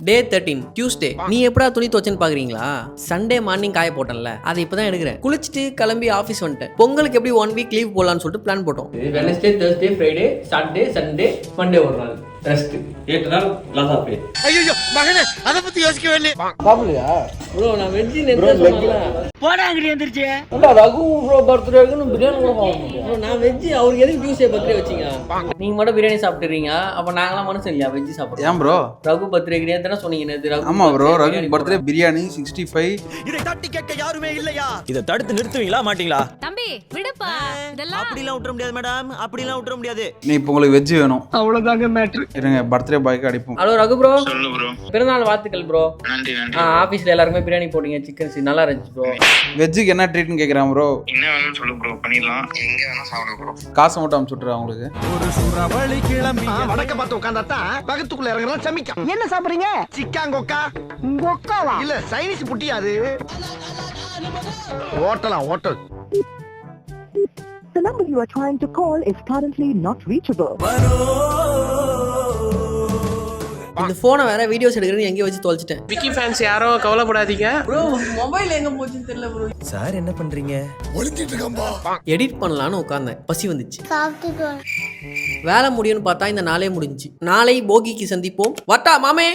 டே 13 Tuesday. நீ எப்படா துணி துவச்சேன்னு பாக்குறீங்களா? சண்டே மார்னிங் காய போட்டேன்ல, அதை இப்பதான் எடுக்கிறேன். குளிச்சுட்டு கிளம்பி ஆஃபீஸ் வந்துட்டேன். பொங்கலுக்கு எப்படி 1 வீக் லீவ் போடலாம்னு சொல்லிட்டு பிளான் போட்டோம். Wednesday, Thursday, Friday, Saturday, Sunday, Monday ஒரு நாள் ரெஸ்ட். 8 நாள் லாஸ் ஆஃப் பே. ஐயோ மகனே, அத பத்தி யோசிக்கவே இல்ல. சாப்பிடலையா ப்ரோ? நான் வெஜ் நேத்து சொன்னேன்ல. போடா அங்கடி எந்திரச்சே. அட ரகு ப்ரோ பர்த்டேக்கு பிரியாணி கூட சாப்பிடுவோம். ப்ரோ நான் வெஜ், அவருக்கு எதுக்கு டியூஸ்டே பர்த்டே வச்சீங்க? நீங்க மட்டும் பிரியாணி சாப்பிட்டுறீங்க, அப்ப நாங்கலாம் மனசு இல்லையா வெஜ் சாப்பிடுறோம்? ஏன் ப்ரோ? ரகு பர்த்டேக்கு நேத்து சொன்னீங்க நேத்து ரகு. ஆமா ப்ரோ, ரகு பர்த்டே பிரியாணி 65. இதை தட்டி கேட்க யாருமே இல்லையா? இதை தடுத்து நிறுத்துவீங்களா மாட்டீங்களா? தம்பி விடுப்பா, இதெல்லாம் அப்படிலாம் விட்டுற முடியாது மேடம், அப்படிலாம் விட்டுற முடியாது. நீ இப்போ உங்களுக்கு வெஜ் வேணும். அவ்வளவுதாங்க மேட்ரு. இருங்க, பர்த்டே பாய்க்கு அடிப்போம். Hello Raghu bro. சொல்லு ப்ரோ. பிறந்தநாள் வாழ்த்துக்கள் ப்ரோ. நன்றி நன்றி. ஆபீஸ்ல எல்லாருமே பிரியாணி போட்டீங்க, சிக்கன் நல்லா இருந்துச்சு ப்ரோ. வெஜ்ஜுக்கு என்ன ட்ரீட்னு கேட்குறான் ப்ரோ. என்ன வேணும்னு சொல்லு ப்ரோ, பண்ணிடலாம். எங்க வேணா சாப்பிடு ப்ரோ. காசை மட்டும் அமுச்சு விட்டுறேன் உங்களுக்கு. ஒரு சுறவழி கிளம்பி வடக்க பார்த்து உட்கார்ந்தாதான் பக்கத்துக்குள்ள இறங்குறா சமிக்கா. என்ன சாப்பிடுறீங்க? சிக்காங்கொக்கா. கொக்காவா? இல்ல சைனீஸ் புட்டியா அது? ஹோட்டலா hotel. The number you are trying to call is currently not reachable. இந்த போனை வேற வீடியோஸ் எடுக்கிறது எங்கேயோ வச்சு தொலைச்சிட்டேன். விக்கி ஃபேன்ஸ் யாரோ கவலைப்படாதீங்க ப்ரோ மொபைல் எங்க போச்சுன்னு தெரியல ப்ரோ. சார் என்ன பண்றீங்க? எடிட் பண்ணலான்னு உட்கார்ந்தேன், பசி வந்துச்சு. வேலை முடியும்னு பார்த்தா இந்த நாளே முடிஞ்சுச்சு. நாளை போகிக்கு சந்திப்போம். வட்டா மாமே.